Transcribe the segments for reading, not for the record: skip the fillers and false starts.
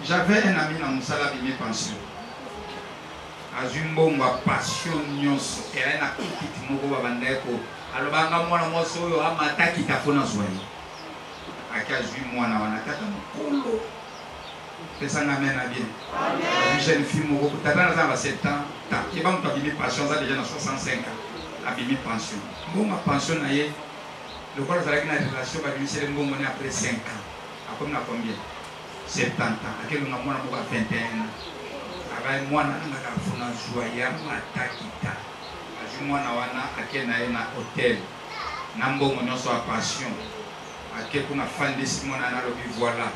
J'avais un ami dans Moussala qui m'a pension. Azumbonga passion nyonso. Elle a une petite moko babandeko. Alors banga mwana moso yo amata kitafona zwani. Akazu mwana wanataka mkolo. Pesa ngamena bien. Une jeune fille moko tata na za 7 ans. Ta ki ba mtu abimi pension ça déjà na 65 ans. Abimi pension. Mbonga pension na ye. Le corps de la relation va lui c'est mbongo ni après 5 ans. A comme na combien? 70 ans. Akelo na mwana moko 21 ans. Abai mwana ngaka funa joya matakita. Azu mwana wana akena ye na hotel. Na mbongo nyonso a passion. Ake kuna fandisi mwana na lobi voilà.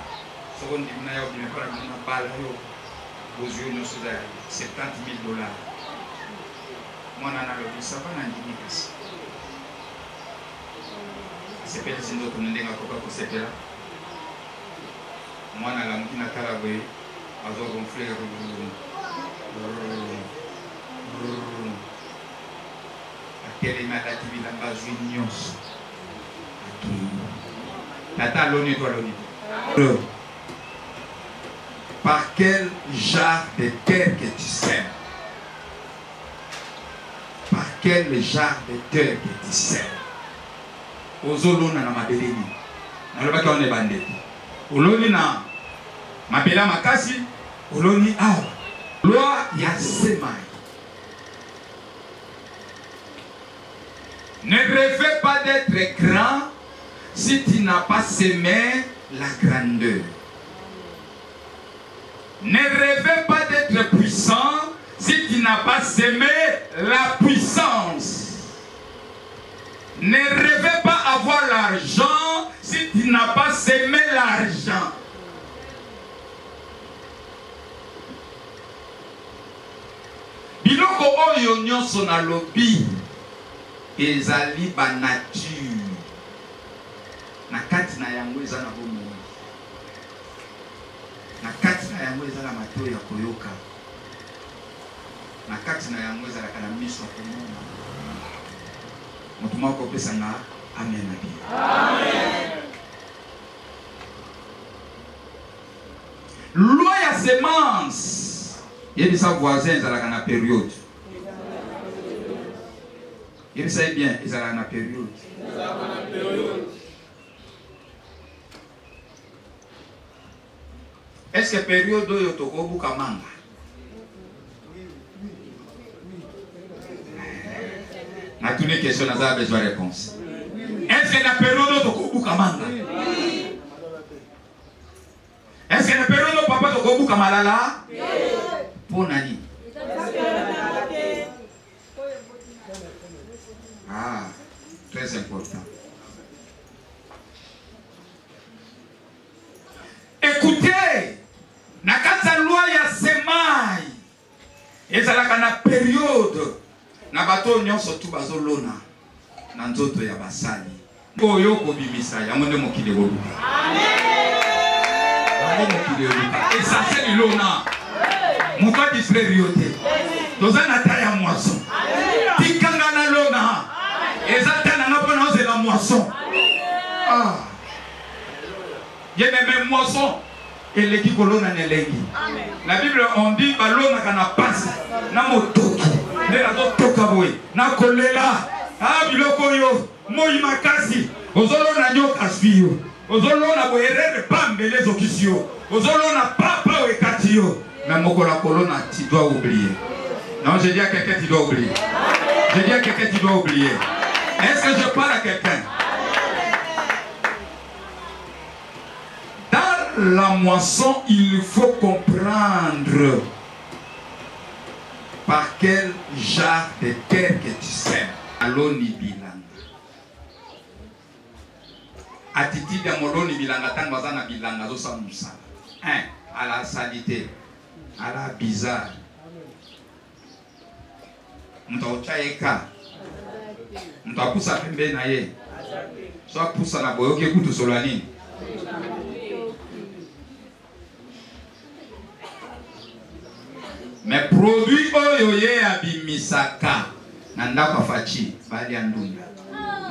Seconde dimina yo bime para na bala yo. Bozo nyonso za $70,000. Mwana na lobi ça va na ndimi kasi. Sepele sindo tunendenga koka ko sepela. Mwana la mkina kala boye azo gonfler akele malati bilamba juniors. Tata l'oni toi l'oni. Par quel genre de terre que tu sèmes? Par quel genre de terre que tu sèmes? Ozolona na mabeleni. Na loba ka on est bandé. Oloni na mabela makasi, oloni awa. Loi ya semai. Ne rêve pas d'être grand si tu n'as pas semé la grandeur. Ne rêve pas d'être puissant si tu n'as pas semé la puissance. Ne rêvez pas avoir l'argent si tu n'as pas semé l'argent. Biloko oyo nyonso na lobi ezali ba nature. Na kati na yango eza na bomoi. Na kati na yango eza na mato ya koyoka. Na kati na yango eza na miso ya komona. Motuma ko pesa na amen. Amen. Loi ya semence. Il sa voisin ezalaka na période. Il sait bien ezalaka na période. Est-ce que période oyo tokobuka manga? Na toutes les questions, nous avons besoin de réponse. Est-ce que la période de Kobuka manga? Est-ce que la période de papa de Kobuka malala? Pour Nani? Ah, très important. Écoutez, na kata loi ya semai. Ezalaka na période. Na bato nyonso tu bazolona na nzoto ya basali oyo kobimisa yango nde mokili oluka. Amen. Yango mokili oluka essentiel ilona moto distraire yote toza na ta ya moisson tikanga na lona ezata na ngapo na ozela moisson. Ah yene même moisson eleki kolona nelengi. La Bible on dit balona kana passe na motoki nela to toka boy na kolela ah biloko yo moi makasi ozolona nyoka sio ozolona boerere pambele zokisio ozolona papa wekatio mais mokola kolona tu dois oublier. Non, je dis à quelqu'un tu dois oublier. Je dis à quelqu'un tu dois oublier. Est-ce que je parle à quelqu'un? Dans la moisson, il faut comprendre par quel genre de terre que tu sèmes. Aloni bilanga. Attitude à moloni bilanga tant bazana bilanga zo sa musala. Un, à la salité, à la bizarre. Mtaochaeka. Mtapusa pembe na ye. So pusa na boyoke kutu solani. Mais produit oyo ye abimisaka nandaka fachi bali ya ndunda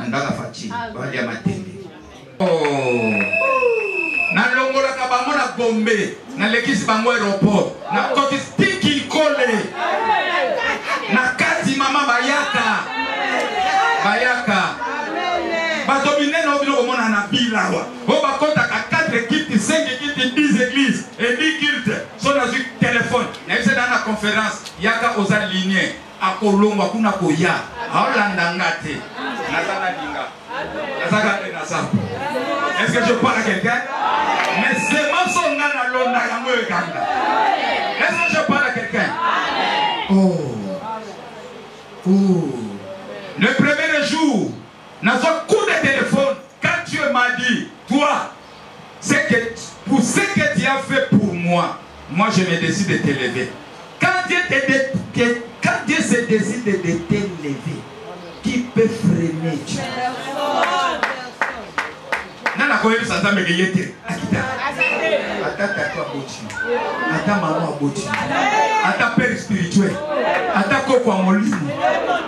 nandaka fachi bali ya matende. Oh, nalongola ka bango na bombe na lekisi bango aéroport na koti tiki kole na kati mama bayaka badomine na obino komona na bilawa o bakotaka 4 équipes 5 équipes 10 églises et 10 cultes so na zwi téléphone na yebisa dans la conférence yaka oza lignée akolongwa kuna koya aolanda nga te nazana linga nazaka te na sapo. Est-ce que je parle à quelqu'un? Mais c'est moi son nga na londa yango ekanga. Est-ce que je parle à quelqu'un? Le premier jour, dans un coup de téléphone, quand Dieu m'a dit, toi, pour ce que tu as fait pour moi, moi je me décide de t'élever. Quand Dieu se décide de t'élever, qui peut freiner Dieu? Nana koyebi sanza megeyete akita ata tatu aboti ata mama aboti ata père spirituel ata koko amolini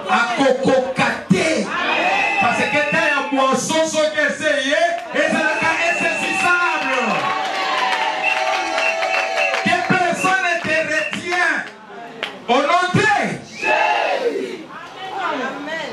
akoko kate parce que ta ya moisson so que c'est et ça la insaisissable que personne ne te retient au nom de Jésus. Amen.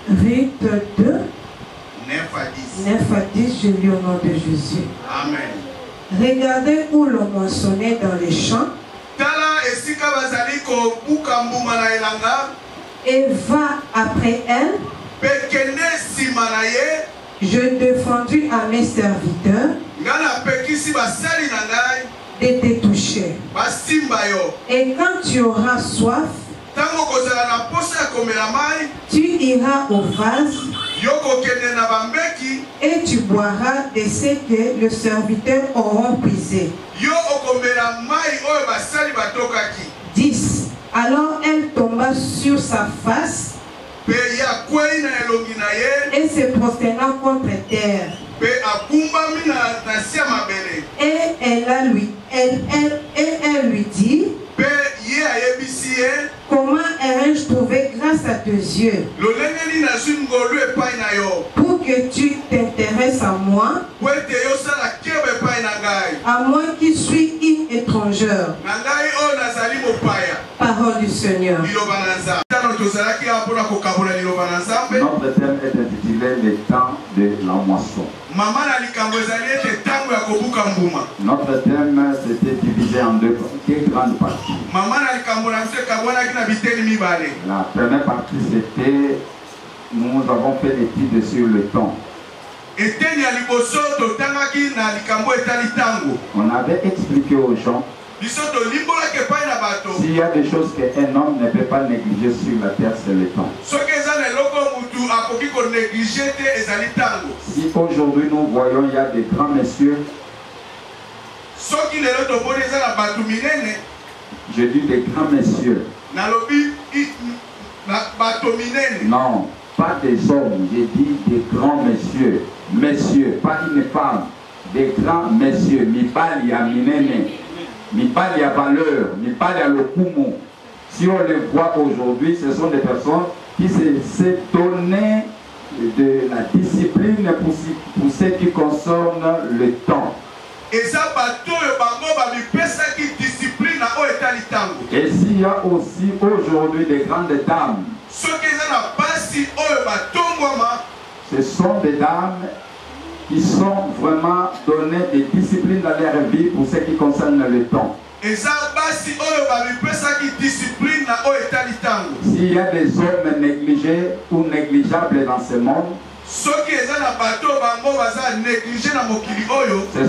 Rite 2, 9 à 10, je lis au nom de Jésus. Amen. Regardez où l'on moissonnait dans les champs. Et va après elle. Je défendis à mes serviteurs de te toucher. Et quand tu auras soif, tu iras au vase et tu boiras de ce que le serviteur aura puisé. 10. Alors elle tomba sur sa face et se prosterna contre terre. Et elle lui dit, comment ai-je trouvé grâce à tes yeux pour que tu t'intéresses à moi qui suis une étrangère? Parole du Seigneur. Notre thème est intitulé le temps de la moisson. Notre thème s'était divisé en deux grandes parties. La première partie c'était, nous avons fait l'étude sur le temps. On avait expliqué aux gens s'il y a des choses qu'un homme ne peut pas négliger sur la terre, c'est le temps. Si aujourd'hui nous voyons il y a des grands messieurs, je dis des grands messieurs, non, pas des hommes, je dis des grands messieurs, messieurs, pas une femme, des grands messieurs, Mibali à Minene, Mibali à valeur, Mibali à Lokumo. Si on les voit aujourd'hui, ce sont des personnes qui se donnaient de la discipline pour ce qui concerne le temps. Et s'il y a aussi aujourd'hui des grandes dames, ce sont des dames qui sont vraiment données des disciplines dans leur vie pour ce qui concerne le temps. S'il y a des hommes négligés ou négligeables dans ce monde, ce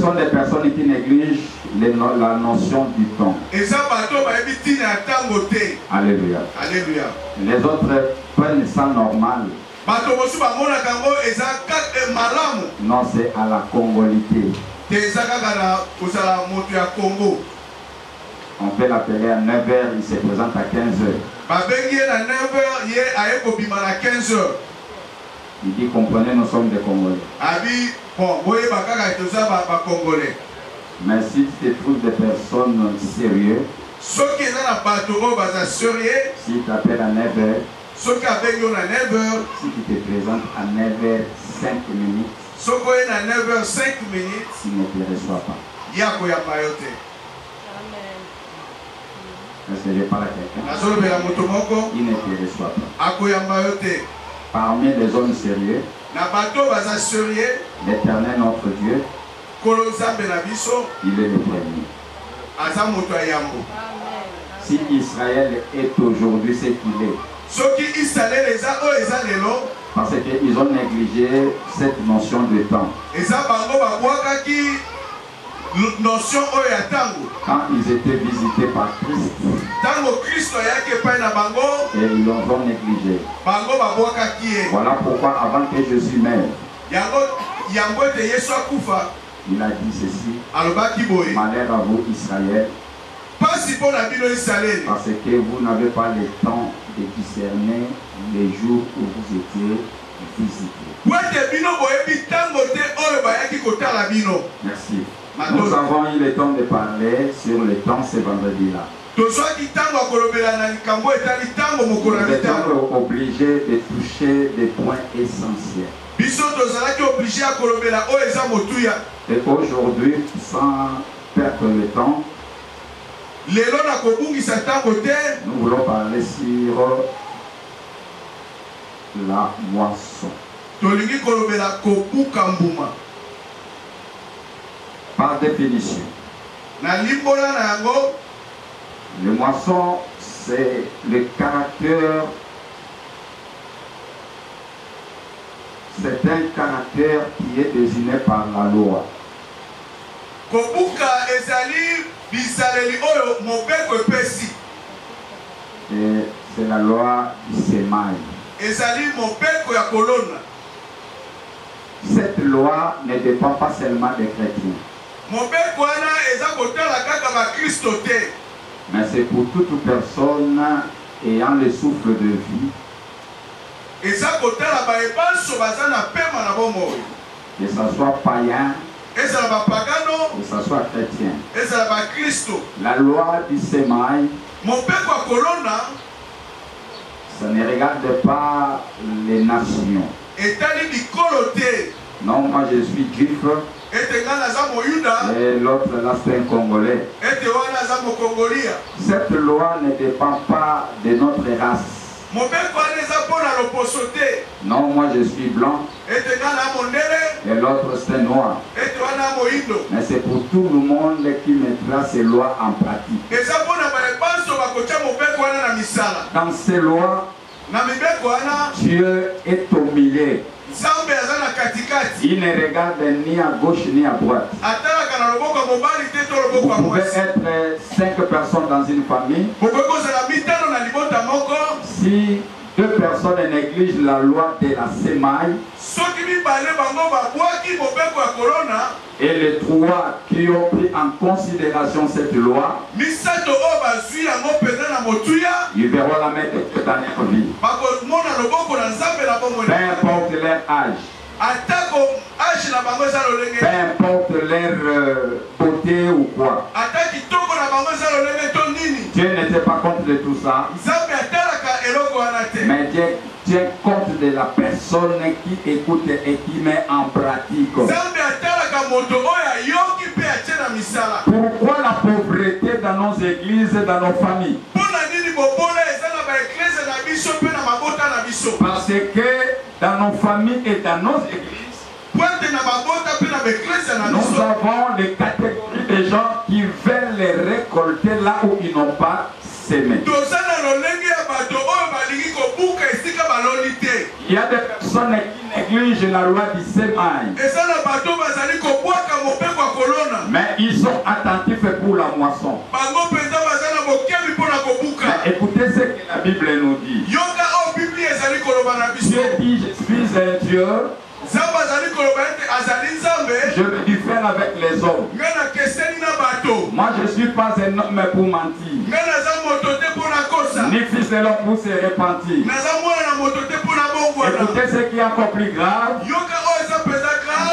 sont des personnes qui négligent la notion du temps. Alléluia. Alléluia. Les autres prennent ça normal. Non, c'est à la congolité. On peut l'appeler à 9h, il se présente à 15h. Il dit, comprenez, nous sommes des Congolais. Mais si tu te trouves des personnes sérieuses, si tu t'appelles à 9h, si tu te présentes à 9h 5 minutes, il ne te reçoit pas. Est-ce que je parle à quelqu'un? Il ne te reçoit pas. Parmi les hommes sérieux, l'Éternel notre Dieu, il est le premier. Si Israël est aujourd'hui ce qu'il est, parce qu'ils ont négligé cette notion de temps. Quand ils étaient visités par Christ, et ils l'ont négligé. Voilà pourquoi avant que Jésus meure, il a dit ceci: malheur à vous Israël, parce que vous n'avez pas le temps de discerner les jours où vous étiez visités. Merci. Nous avons eu le temps de parler sur le temps ce vendredi-là. Nous étions obligés de toucher des points essentiels. Et aujourd'hui, sans perdre le temps, nous voulons parler sur la moisson. Par définition, le moisson, c'est le caractère, c'est un caractère qui est désigné par la loi. Et c'est la loi du sémail. Cette loi ne dépend pas seulement des chrétiens, mais c'est pour toute personne ayant le souffle de vie que ce soit païen, que ce soit chrétien. La loi du sémail, ça ne regarde pas les nations. Non, moi je suis juif et l'autre là c'est un Congolais. Cette loi ne dépend pas de notre race. Non, moi je suis blanc et l'autre c'est noir. Mais c'est pour tout le monde qui mettra ces lois en pratique. Dans ces lois, Dieu est au milieu. Il ne regarde ni à gauche ni à droite. Vous pouvez être 5 personnes dans une famille. Si 2 personnes négligent la loi de la sémaille, et les 3 qui ont pris en considération cette loi, ils verront la mettre dans leur vie. Peu importe leur âge, peu importe leur beauté ou quoi. Dieu n'était pas contre de tout ça, mais Dieu tient compte de la personne qui écoute et qui met en pratique. Pourquoi la pauvreté dans nos églises et dans nos familles? Parce que dans nos familles et dans nos églises, nous avons des catégories de gens qui veulent les récolter là où ils n'ont pas semé. Il y a des personnes qui négligent la loi du sémail, mais ils sont attentifs pour la moisson. Mais écoutez ce que la Bible nous dit. Dieu dit, je suis un Dieu, je me diffère avec les hommes. Moi je ne suis pas un homme pour mentir, ni fils de l'homme pour se repentir. Écoutez ce qui est encore plus grave.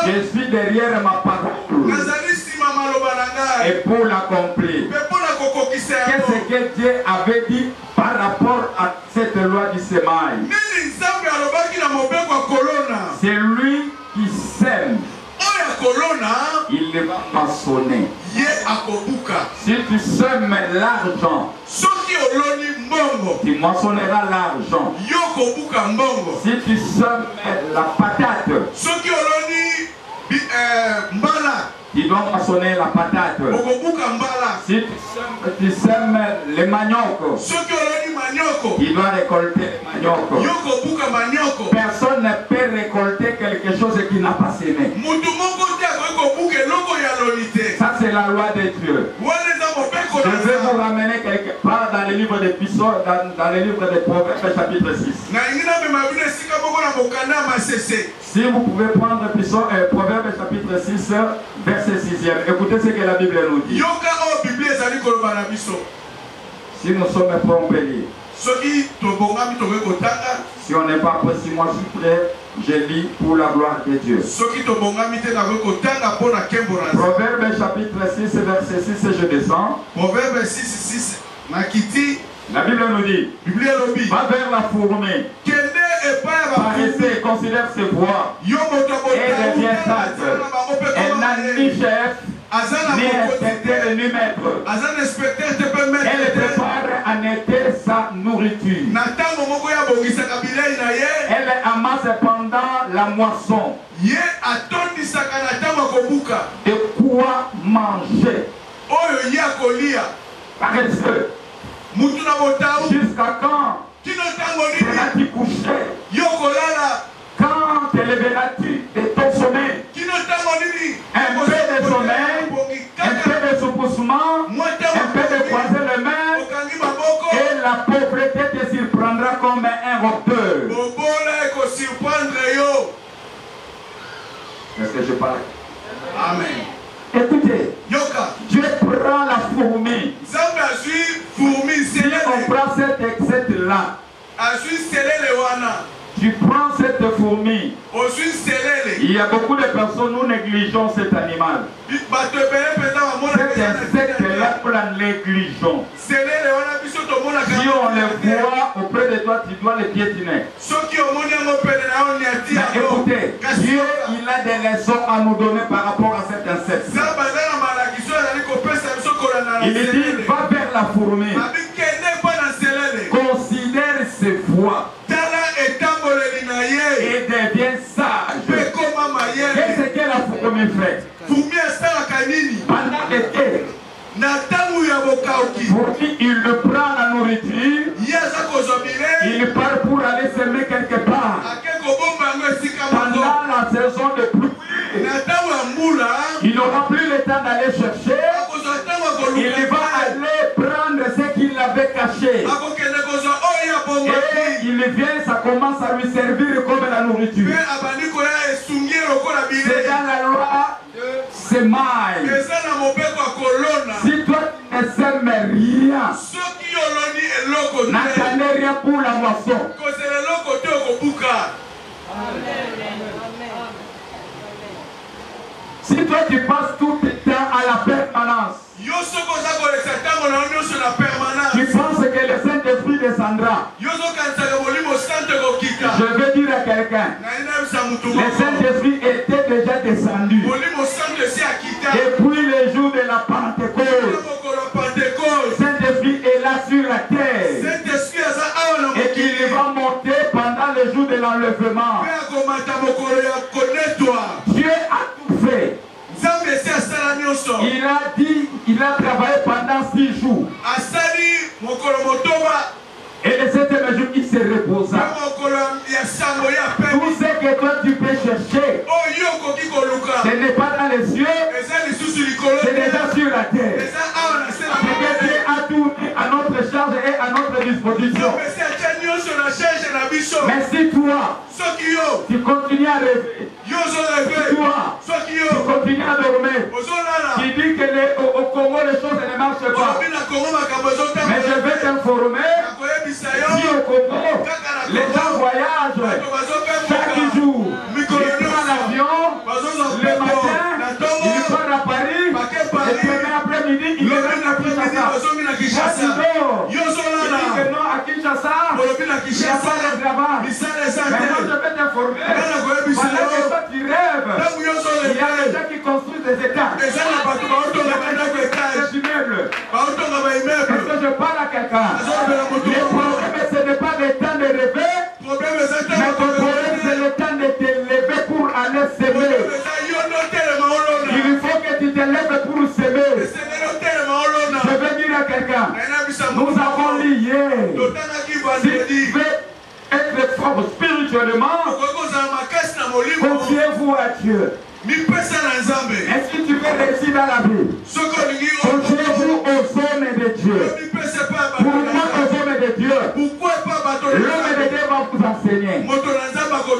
Je suis derrière ma parole et pour l'accomplir. Qu'est-ce que Dieu avait dit par rapport à cette loi du sémail? C'est lui qui sème, il ne va pas sonner. Si tu sèmes l'argent, tu moissonneras l'argent. Si tu sèmes la patate, tu dois moissonner la patate. Si tu sèmes les manioc, tu dois récolter les manioc. Personne ne peut récolter quelque chose qui n'a pas semé. Ça c'est la loi de Dieu. Je vais vous ramener quelque part dans le livre de Pissot, dans le livre de Proverbes chapitre 6. Si vous pouvez prendre Proverbes chapitre 6, verset 6e. Écoutez ce que la Bible nous dit. Si nous sommes prêts, on peut lire. Si on n'est pas prêt, si moi je suis prêt, je lis pour la gloire de Dieu. Proverbes chapitre 6, verset 6, je descends. Proverbes 6, la Bible nous dit, va vers la fourmi, paressez, considère ses voies, et devient sage. Elle n'a ni chef, ni inspecteur, ni maître. Elle prépare en été sa nourriture. Elle amasse pendant la moisson. De quoi manger. Paresseux. Jusqu'à quand seras-tu couché? Quand te lèveras-tu de ton sommeil? Un peu de sommeil, un peu de soupoussement, un peu de croiser les mains, et la pauvreté te surprendra comme un rôdeur. Est-ce que je parle? Amen. Écoutez, Dieu prend la fourmi. Si on prend cet extrait-là, tu prends cette fourmi, il y y a beaucoup de personnes, nous négligeons cet animal. Cet insecte-là, nous la négligeons. Si on le voit auprès de toi, tu dois le piétiner. Mais écoutez, Dieu, il a des leçons à nous donner par rapport à cet insecte. Il dit, va vers la fourmi. Considère ses voies. Et devient sage. Qu'est-ce que la fourmi fait? Pendant l'été, il le prend la nourriture, il part pour aller semer quelque part. Pendant la saison de pluie, il n'aura plus le temps d'aller chercher. Il va aller prendre ce qu'il avait caché. Et il vient, ça commence à lui servir comme la nourriture. C'est dans la loi semaille. Si toi tu ne sèmes rien, n'attendez rien pour la moisson. Si toi tu passes tout le temps à la permanence, tu penses que le Saint-Esprit descendra. Je veux dire à quelqu'un, le Saint-Esprit était déjà descendu depuis le jour de la Pentecôte. Le Saint-Esprit est là sur la terre et il va monter pendant le jour de l'enlèvement. Dieu a tout fait. Il a dit, il a travaillé pendant 6 jours. Et le 7e jour, il se reposa. Tout ce que toi tu peux chercher, ce n'est pas dans les cieux, c'est déjà sur la terre. C'est que Dieu a tout à notre charge et à notre disposition. Mais si toi, tu continues à rêver, toi, tu continues à dormir, tu dis que au Congo les choses ne marchent pas. Mais je vais t'informer, si au Congo, les gens voyagent chaque jour. Ils prennent l'avion, le matin, ils partent à Paris, et demain après-midi, ils reviennent à Kinshasa. Il dit que non, à Kinshasa, il n'y a pas de travail. Maintenant, je vais t'informer, pendant que toi tu rêves, il y a des gens qui construisent des étages. Des immeubles. Est-ce que je parle à quelqu'un? Le problème, ce n'est pas le temps de rêver, mais ton problème, c'est le temps de te lever pour aller s'aimer. Il faut que tu te lèves pour s'aimer. Je veux dire à quelqu'un, nous avons lié. Si tu veux être fort spirituellement, confiez-vous à Dieu. Est-ce que tu veux réussir dans la vie? Confiez-vous aux hommes de Dieu. Pourquoi aux hommes de Dieu? L'homme de Dieu va vous enseigner.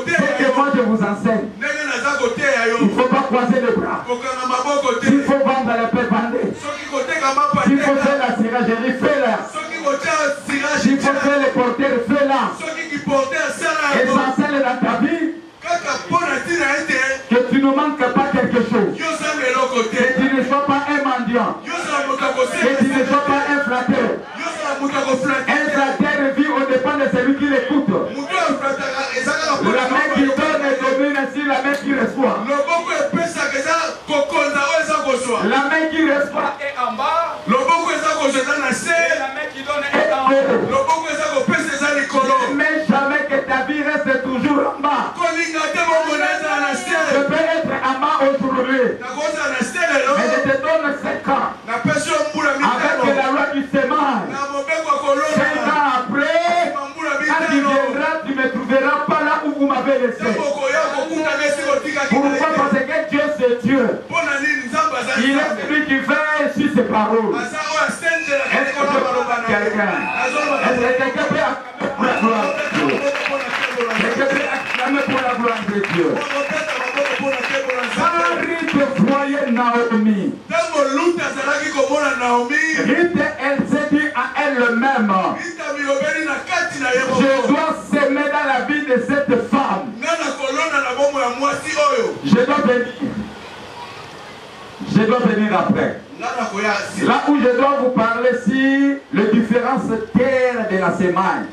C'est que moi je vous enseigne. Il ne faut pas croiser les bras. S'il faut vendre la paix, vendez. S'il faut faire la siragerie, fais-la. S'il faut faire les porteurs, fais-la. Essentiel dans ta vie, que tu ne manques pas quelque chose. Que tu ne sois pas un mendiant. Que tu ne sois pas un flatteur. Un flatteur vit au dépend de celui qui l'écoute. La main qui donne domine ainsi la main qui reçoit. La main qui reçoit est en bas. Et la main qui donne est en haut. Mais jamais que ta vie reste toujours en bas. Je peux être en bas aujourd'hui. Mais je te donne 5 ans. Avec la loi du sémage. 5 ans après, quand tu viendras, tu ne me trouveras pas là où vous m'avez laissé. Pourquoi? Parce que Dieu c'est Dieu. Il est celui qui fait sur ses paroles. Est-ce que je parle à quelqu'un? Est-ce que quelqu'un peut acclamer pour la gloire de Dieu? Quelqu'un peut acclamer pour la gloire de Dieu? Ruth voyait Naomi. Ruth, elle s'est dit à elle-même, je dois s'aimer dans la vie de cette femme. Je Je dois venir après. Là où je dois vous parler sur les différentes terres de la semaine.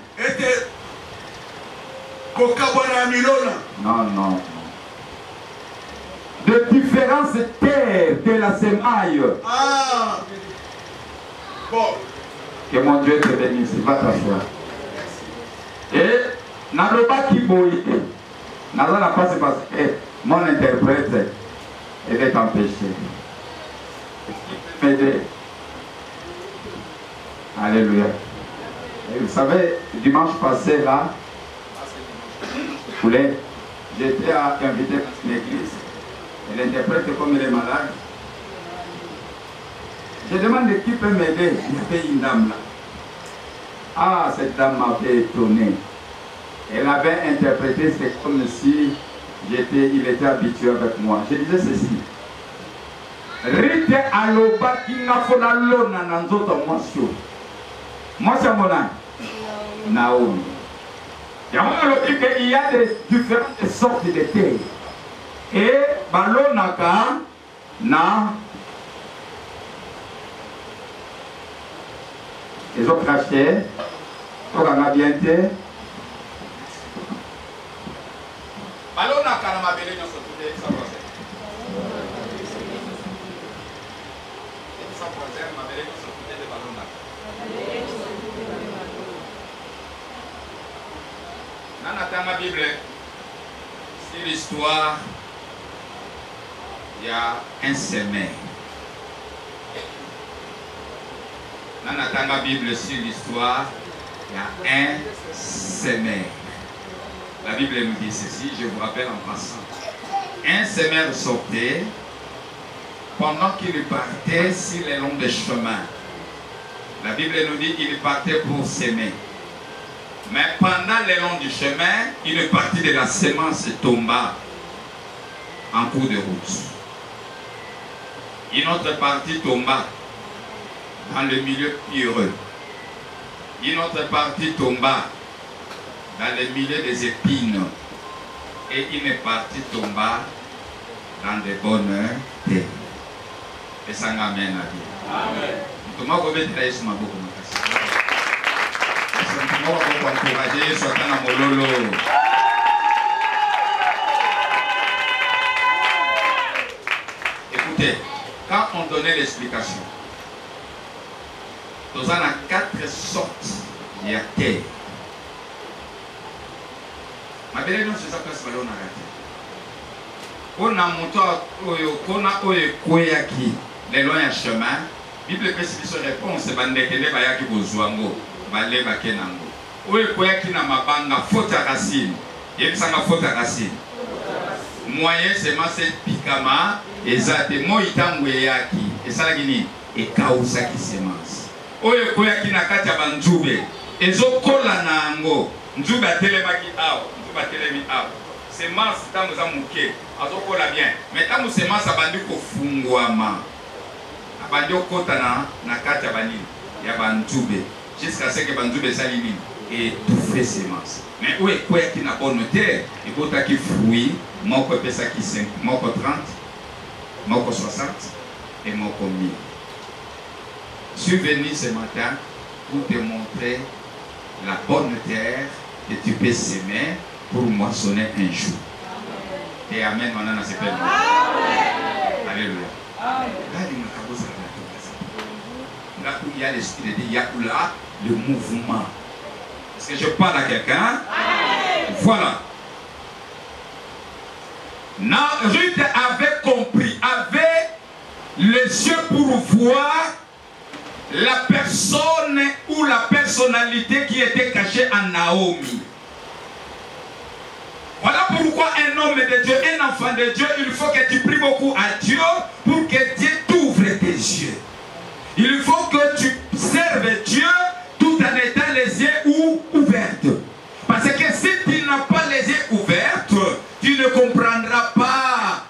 Non. De différentes terres de la semaille. Ah. Bon. Que mon Dieu te bénisse. Va t'asseoir. Et Naroba qui boite. Naroba n'a pas parce que mon interprète est empêché. M'aider. Alléluia. Et vous savez, dimanche passé là, j'étais invité à l'église. Et l'interprète, comme il est malade, je demande qui peut m'aider. Il y avait une dame là. Ah, cette dame m'avait étonné. Elle avait interprété, c'est comme si il était habitué avec moi. Je disais ceci. Rite aloba kinafona lona nanzoto mwasio. Mwasio mona. Naomi. Il y a des différentes sortes de terres. Et balonaka na les autres cachés, on a bien été. Balonaka na mabele na sotude sa projet. Sa projet mabele na sotude de balonaka. Nana tanga Bible, c'est l'histoire. Il y a un semeur. Dans la Bible sur l'histoire, il y a un semeur. La Bible nous dit ceci, je vous rappelle en passant. Un semeur sortait pendant qu'il partait sur les longs des chemins. La Bible nous dit qu'il partait pour s'aimer. Mais pendant les longs du chemin, une partie de la semence tomba en cours de route. Une autre partie tomba dans le milieu pierreux. Une autre partie tomba dans le milieu des épines. Et une partie tomba dans des bonnes terres. Et ça m'amène à dire. Amen. Écoutez, quand on donnait l'explication, nous avons 4 sortes de terre. Ma belle, nous sommes place ballon à on a monté on a koyaki les loin à chemin. Bible spécifique réponse c'est bandekele bayaki bozwango balé bakenango. Oye koyaki na mabanga faute à racine. Yebisanga faute à racine. Moyen c'est ma cette pikama ezate mo itango yaki esala gini e kausa ki semence. Oye koyaki na kati ya banzube ezokola na ngo nzube atelemaki awo nzube atelemi awo semence tango za muke azokola bien mais tango semence abandi kofungwama abandi okota na kati ya banini ya banzube jusqu'à ce que banzube esali nini étouffer semence. Mais où est quoi qui n'a pas noté? Il faut qu'il fruit, moko pesa qui 5, moko 30, moko 60 et moko 1000. Je suis venu ce matin pour te montrer la bonne terre que tu peux s'aimer pour moissonner un jour. Et amen, maintenant, c'est pas le Alléluia. Là où il y a l'esprit de Dieu, il y a là le mouvement. Est-ce que je parle à quelqu'un? Voilà. Ruth avait compris, avait les yeux pour voir la personne ou la personnalité qui était cachée en Naomi. Voilà pourquoi un homme de Dieu, un enfant de Dieu, il faut que tu pries beaucoup à Dieu pour que Dieu t'ouvre tes yeux. Il faut que tu serves Dieu tout en étant les yeux ouverts. Parce que si tu n'as pas les yeux ouverts, tu ne comprendras pas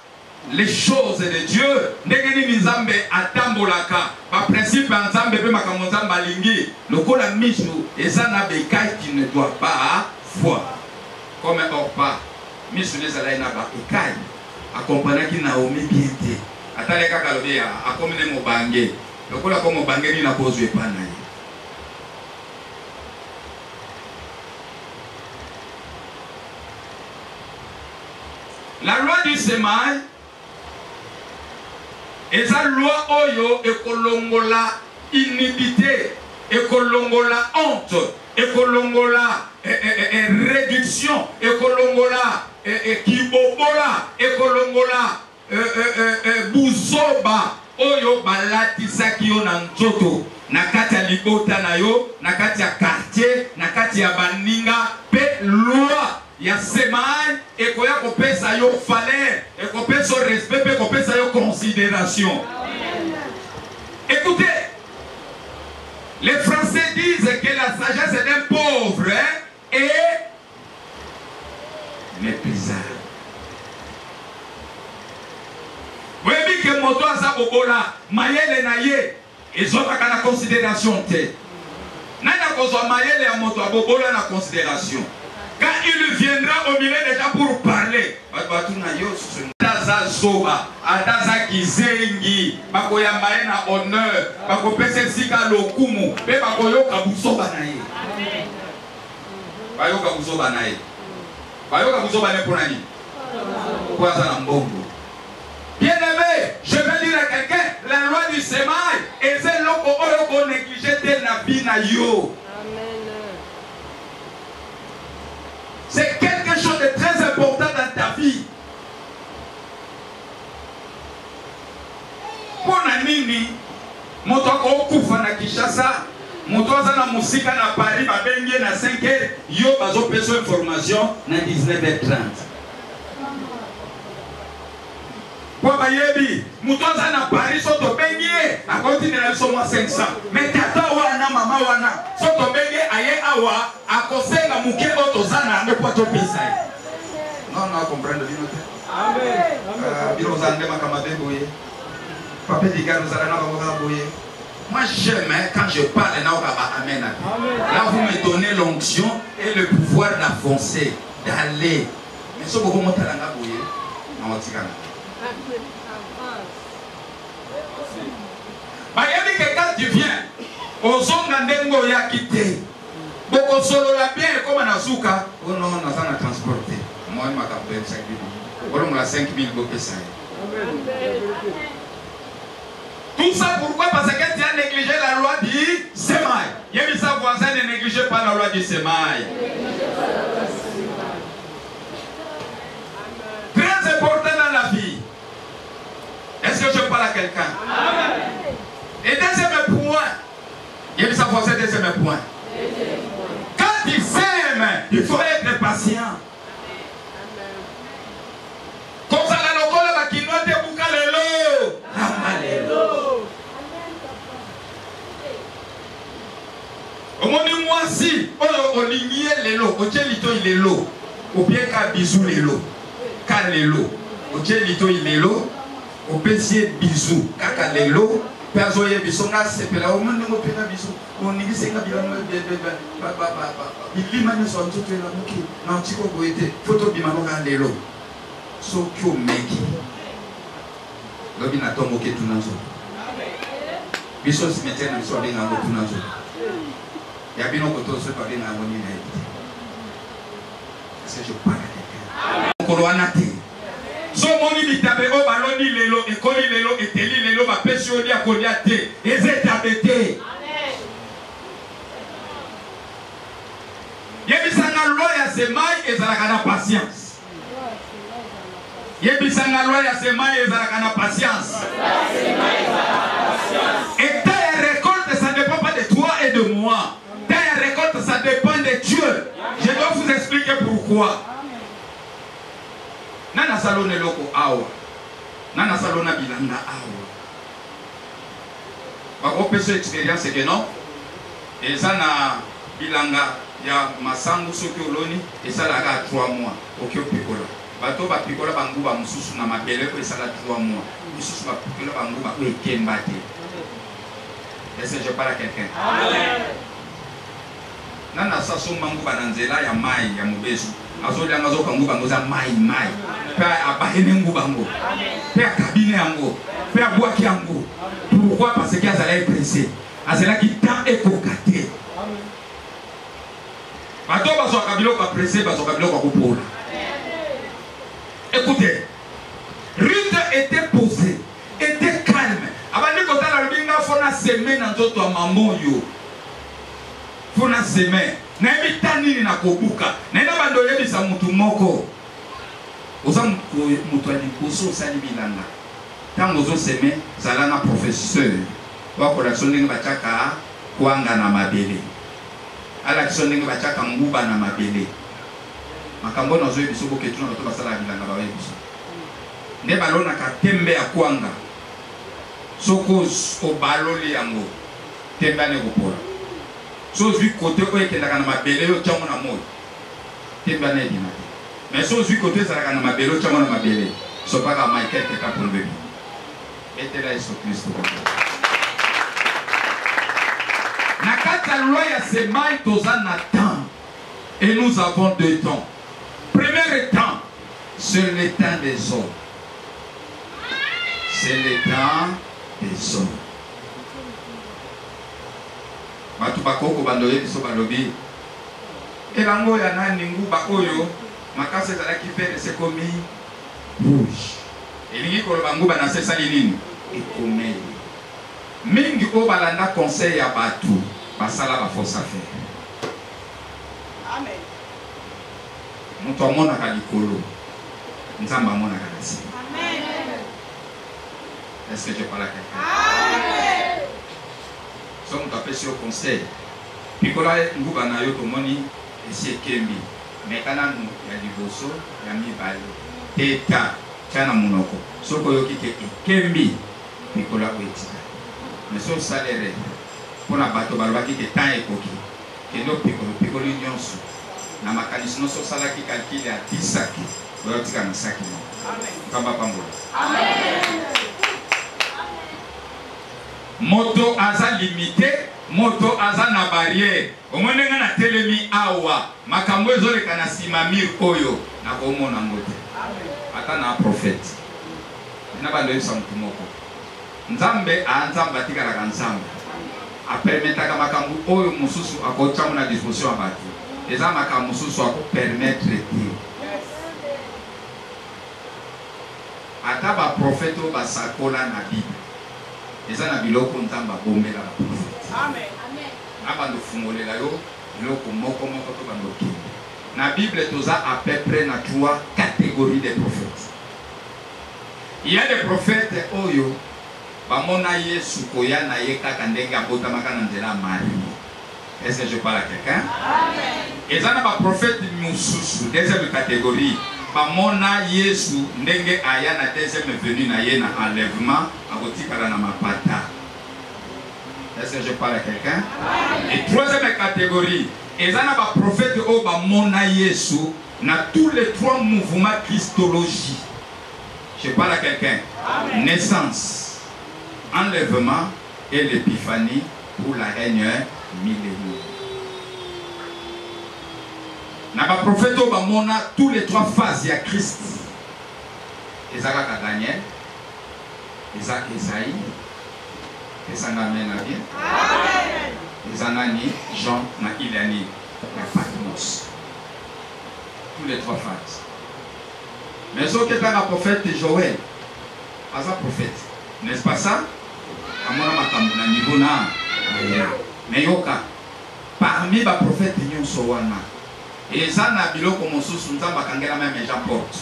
les choses de Dieu. Ndengeni nzambe atambolaka. Par principe nzambe pe makambo nzamba lingi. Lokola misu ezana bekai qui ne doit pas voir. Comme Orpa, misu les alaina ba ekai. accompagnaki Naomi bien te. Atale kaka lobi akomine mobange. Lokola ko mobange ni na kozwe pa na ye. La loi du semail est la loi oyo ekolongola inhibité, ekolongola honte, ekolongola réduction, ekolongola kibobola, ekolongola buzoba oyo balatisaki yo na nzoto na kati ya libota na yo, na kati ya quartier, na kati ya baninga pe loi ya semaine ekoya kopesa yo valeur, ekopesa respect, ekopesa yo considération. Écoutez, les Français disent que la sagesse d'un pauvre est méprisable. Vous voyez que moto aza bobola mayele na ye ezokaka na considération te. Nana kozwa mayele ya moto abobola na considération. Quand il viendra au milieu des gens pour parler, Daza Zoba, Adaza Kizengi, Bakoyambaye na honneur, Bakopese Sika Lokumu, Be Bakoyoka Buzoba naye. Bayoka Buzoba naye. Bayoka Buzoba naye pour nani? Pour Azana Mbongo. Bien aimé, je vais dire à quelqu'un, la loi du semail, et c'est l'homme qui négligé tel nabi na yo. C'est quelque chose de très important dans ta vie. Pour nini, moto okufa na Kinshasa, moto aza na musika na Paris, babenge na 5h, yo bazo peso information na 19h30. Pour bayebi, moto aza na Paris, soto bengie, a continuer na so 500. Mais tata wana mama wana, soto bengie aye awa, akosenga muke otozana ande kwa topesa. Non, non, comprendre bien. Amen. Biro zande makamabe boye. Papa diga nous allons avoir boye. Moi j'aime quand je parle na okaba amen. Là vous me donnez l'onction et le pouvoir d'avancer, d'aller. Mais ce que vous montrez là boye, na otikana. Bayebi que quand tu viens, ozonga ndengo ya kite. Boko solo la bien comme na zuka, oh non, on a na transporter. Moi ma kapel 5000. On a 5000 bokesa. Tout ça pourquoi? Parce que tu as négligé la loi du semail. Il y a mis sa voisin ne négligez pas la loi du semail. Très important dans la vie. Est-ce que je parle à quelqu'un? Et deuxième point. Il y a mis sa voisin, deuxième point. Quand il s'aime, il faut être patient. Comme ça, la locola va qui note et boucalelo. Amalelo. Au moins du mois si, on lignait les lots, au tchelito il est lot, au bien qu'à bisou les lots, car les lots, au tchelito il est lot, au pessier bisou, car les lots. Personne bisonga sepela au monde ngo pena biso on ngi senga bilanga bilima ne so ntutu na muki na chiko goite photo bimano ka lelo so kyo meki lobi na tombo ke tunazo biso cimetière na biso benga ngo tunazo ya bino ko to so pa benga ngo ni na ite c'est je parle à quelqu'un ko wana te so moni bitabe o baloni lelo ekoli lelo eteli lelo ba pesi odi akolia te ezetabete. Amen. Yebisanga loi ya semail ezalaka na patience. Yebisanga loi ya semail ezalaka na patience. Et ta récolte ça ne dépend pas de toi et de moi. Ta récolte ça dépend de Dieu. Je dois vous expliquer pourquoi. Nana salone loko awa. Nana salona bilanga awa. Bako peso expérience que non. Et ça na bilanga ya masangu soki oloni et ça la 3 mois. Ok pikola. Bato ba pikola bangu ba mususu na mabele ko ça la 3 mois. Mususu ba pikola bangu ba ko ekembate. Est-ce que je parle à quelqu'un? Amen. Nana saso mangu ba nzela ya mai ya mubezu. azoli angazo kangu bango za mai pe abahene ngu bango pe kabine yango pe abwaki yango. Pourquoi? Parce que azala pressé, azala ki temps ekokaté. Bato bazo kabilo ka pressé, bazo kabilo ka kopola. Écoutez, Ruth était posée, était calme. Abandi kota la binga fona semaine nzoto a maman yo. Fona semaine. Na emitani na kobuka. Na ina bando yebisa mutu moko. Oza mutu ali koso sali bilanga. Tango zo semaine zala na professeur. Wa kolakson ndenge bachaka kwanga na mabele. Ala kison ndenge bachaka nguba na mabele. Makambo na zo yebiso bo ketuna bato basala bilanga ba yebiso. Ne balona ka tembe ya kwanga. Soko o baloli yango tembe ne kopola. So vu côté o ekendaka na mabele yo tyango na moyo. Tembe ne dina. Mais so vu côté zalaka na mabele yo tyango na mabele. So pas ka Michael te ka pour bébé. Et là Jésus Christ. Na kata loi ya semai toza na temps. Et nous avons deux temps. Premier temps, c'est le temps des hommes. C'est le temps des hommes. Batu bakoko bandoye biso balobi. Elango ya nani nguba oyo makase ezalaki vert sekomi rouge. Elingi koloba nguba na sesali nini? Ekomeli. Mingi o balanda conseil ya batu basala ba fausse affaire. Amen. Mutu amonaka likolo. Nzamba amonaka na sima. Amen. Est-ce que tu parles à quelqu'un? Amen. Si on t'appelle sur le conseil, Picola Nguba na yo tomoni esi kembi. Mais quand on y a du bosso, il y a mi balo. Teta, tiana monoko. Soko yoki ke kembi, Picola oetika. Mais sur salaire, pour la bateau balwaki ke temps ekoki. Que no Picola nyonso. Na makanisi no so sala ki calcule à 10 sacs. Oyotika na sac no. Amen. Kamba pambola. Amen. Moto aza limité, moto aza na barrière. Omonenga na telemi awa, makambo ezoleka na simamir oyo na komona ngote. Ata na prophète. Na bando yesa mutu moko. Nzambe anzamba tikala ka nzambe. Apermetaka makambo oyo mususu akotsamu na disposition ya batu. Eza makambo mususu akopermettre ti. Ata ba prophète o basakola na Bible. Eza na biloko nzamba bombela ba prophète. Amen. Amen. Abando fungolela yo biloko moko to bando ki. Na Bible toza à peu près na 3 catégories de prophètes. Il y a des prophètes oyo bamona Yesu koya na ye kaka ndenge abotamaka na nzela Marie. Est-ce que je parle à quelqu'un? Amen. Eza na ba prophète mususu deuxième catégorie. Bamona Yesu ndenge aya na deuxième venue na ye na enlèvement akotikala na mapata. Est-ce que je parle à quelqu'un? Et troisième catégorie, ezana ba prophète o bamona Yesu na tous les 3 mouvements christologie. Je parle à quelqu'un. Naissance, enlèvement et l'épiphanie pour la règne millénaire. Na ba prophète o bamona tous les 3 phases ya Christ. Ezaka Daniel, Isaac Isaïe, Esangamen na bien. Amen. Ezanani Jean na Ilani na Patmos. Tous les 3 phases. Mais ce qui est un prophète Joël, pas un prophète, n'est-ce pas ça? Amona makambo na niveau na. Mais yoka parmi ba prophètes nyonso wana. Ezana biloko mosusu nzamba kangela même Jean porte.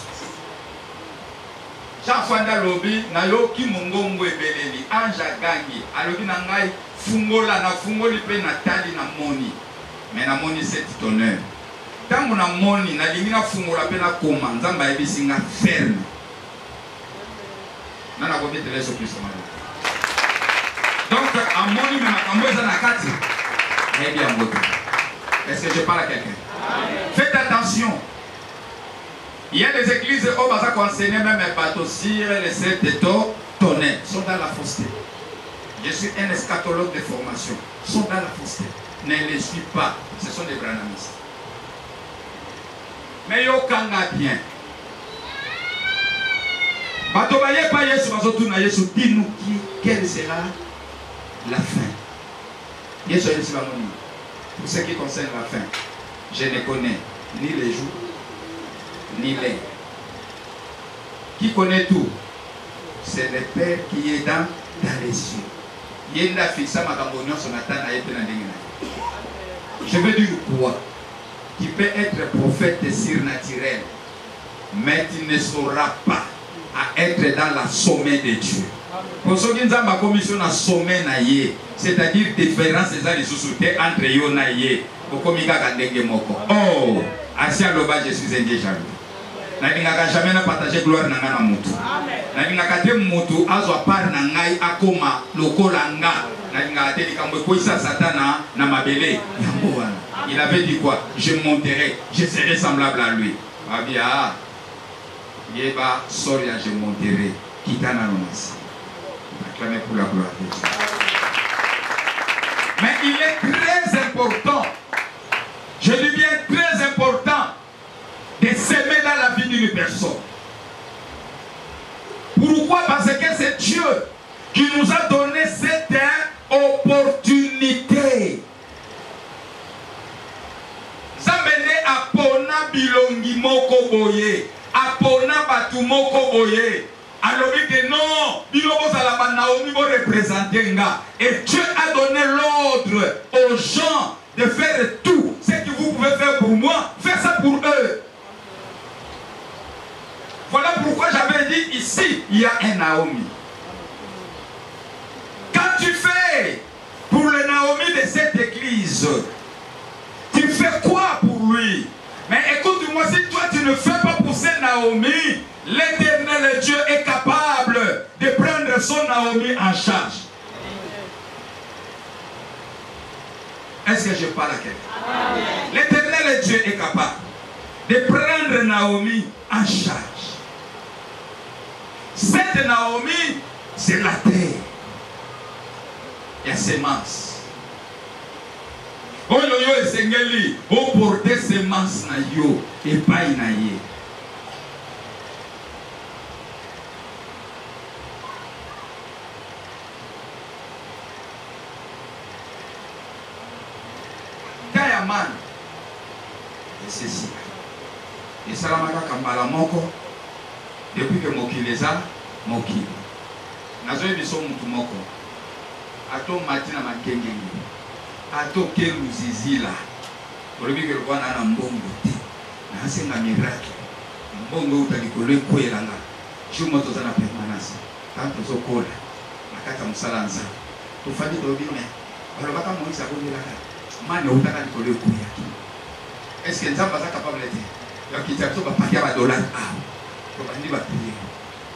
Jean Fanda lobi na yoki mongombo ebeleli anja gangi alobi na ngai fungola na fungoli pe na tali na moni. Mais na moni cet honneur. Tango na moni na lingi na fungola pe na koma nzamba yebisi nga ferme. Nana ko betele so Kristo mali. Donc à moni me makambo eza na kati. Eh bien ngoto. Est-ce que je parle à quelqu'un? Faites attention. Il y a des églises où on va enseigner même un bateau sur les 7 étoiles tonnerres. Ils sont dans la fausseté. Je suis un eschatologue de formation. Ils sont dans la fausseté. Ne les suis pas. Ce sont des branamistes. Mais yo kanga bien. Bato baye pa Yesu bazotu na Yesu dis-nous quelle sera la fin. Yesu Yesu bamoni. Pour ce qui concerne la fin, je ne connais ni les jours ni l'heure. Qui connaît tout? C'est le Père qui est dans les cieux. Yenda fixa makambo son atana yepe na ndenge. Je veux dire quoi? Tu peux être prophète surnaturel, mais tu ne sauras pas à être dans la sommet de Dieu. Pour ceux qui ont ma commission à sommet naïe, c'est-à-dire différence des sous-soutés entre yo naïe, pour comika kandenge moko. Oh, asia loba je suis un déjà. Nabingaka jamais na partager gloire na ngana mutu. Nabingaka te mutu azwa par na ngai akoma lokola nga. Nabingaka te likambo koisa satana na mabele yango wana. Il avait dit quoi? Je monterai, je serai semblable à lui. Abia Yeba Soria, je monterai. Kitana Nomasi. Acclamez pour la gloire de Dieu. Mais il est très important, je dis bien très important, de s'aimer dans la vie d'une personne. Pourquoi? Parce que c'est Dieu qui nous a donné cette opportunité. Zambene apona bilongi moko boye, apona batu moko boye. Alors que non, biloko salaba Naomi va représenter nga. Et Dieu a donné l'ordre aux gens de faire tout ce que vous pouvez faire pour moi, faites ça pour eux. Voilà pourquoi j'avais dit ici, il y a un Naomi. Quand tu fais pour le Naomi de cette église, tu fais quoi pour lui? Mais écoute-moi, si toi tu ne fais pas pour ce Naomi, l'Éternel Dieu est capable de prendre son Naomi en charge. Est-ce que je parle à quelqu'un? L'Éternel Dieu est capable de prendre Naomi en charge. Cette Naomi, c'est la terre. Il y a sémence. Oyo yo esengeli o porter semence na yo et pas na ye. Kayaman et ceci. Et salamaka kambala moko depuis que mokileza mokili. Nazoye biso mutu moko. Ato matina makengengi. Ato kelu zizila. Olobi ke rwana na mbongo te. Na senga miracle. Mbongo utalikole kwelanga. Chuma tozana permanence. Tanto zokola. Nakata musalanza. Tufandi tobi me. Balobaka Moïse akolelaka. Mane utaka likole kuyaki. Est-ce que nzamba za capable de? Yakita to ba pakia ba dollar ah. To bandi ba prier.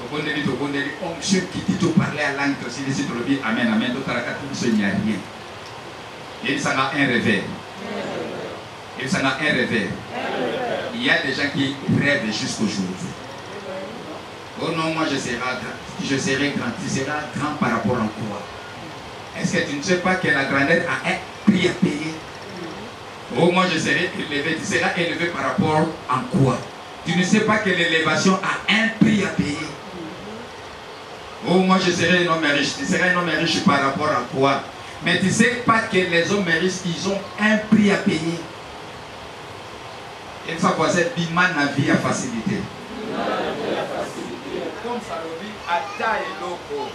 To bondeli onction qui dit to parler à langue aussi les tolobi amen amen to taraka tout ce n'y a rien. Il s'en a un réveil. Il s'en a un réveil. Il y a des gens qui rêvent jusqu'aujourd'hui. Oh non, moi je serai grand. Tu seras grand par rapport à quoi? Est-ce que tu ne sais pas que la grandeur a un prix à payer? Oh moi je serai élevé. Tu seras élevé par rapport à quoi? Tu ne sais pas que l'élévation a un prix à payer. Oh moi je serai un homme riche. Tu seras un homme riche par rapport à quoi? Mais tu ne sais pas que les hommes riches, ils ont un prix à payer. Une fois qu'on sait, Biman a vie à facilité. Comme ça le dit, Ata et Loko.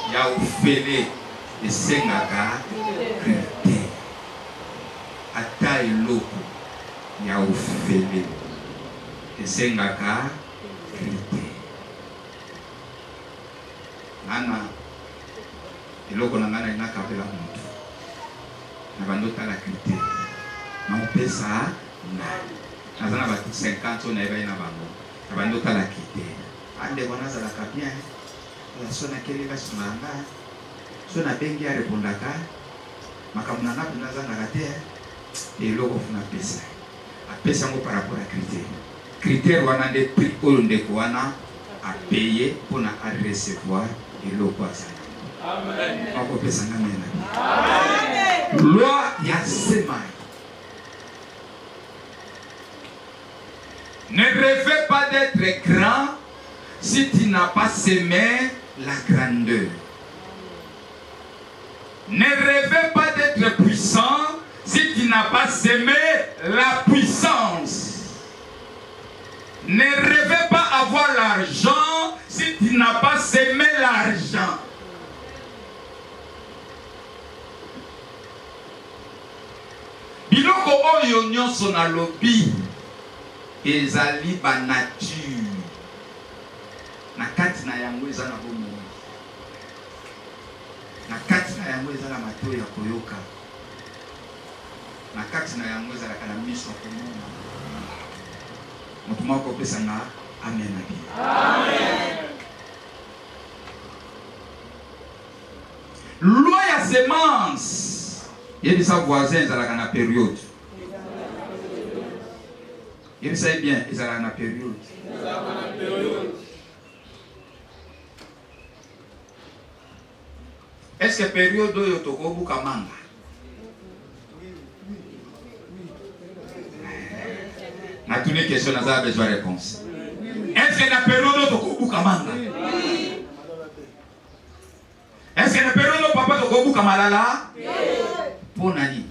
Il y a Ophélé et Sengaga. Ata et Loko. Il y a Ophélé et Sengaga. Nana. Eloko na ngana ina kapela mutu na bandota la critère na pesa na azana ba 50 na eba ina bango na bandota la critère ande bona za la kapia la sona kele ba simanga sona bengi ya repondaka makamuna na pina za na kate eloko funa pesa a pesa ngo par rapport à critère wana de prix oyo ndeko wana a payer pour na recevoir eloko azana. Amen. Loi ya sema. Ne rêvez pas d'être grand si tu n'as pas semé la grandeur. Ne rêvez pas d'être puissant si tu n'as pas semé la puissance. Ne rêvez pas avoir l'argent si tu n'as pas semé l'argent. Biloko oyo nyonso na lobi ezali ba nature. Na kati na yango eza na bomoi. Na kati na yango eza na matoi ya koyoka. Na kati na yango eza na miso ya komona. Moto moko pesa nga amen abi. Amen. Loi ya semence. Il dit ça voisin dans la période. Il dit ça bien, ils sont dans la période. Est-ce que période où tu as beaucoup de manga? Na toutes les questions, nous avons besoin de réponse. Est-ce que la période où tu as beaucoup de manga? Est-ce que la période où papa tu as beaucoup de malala? Pour nani?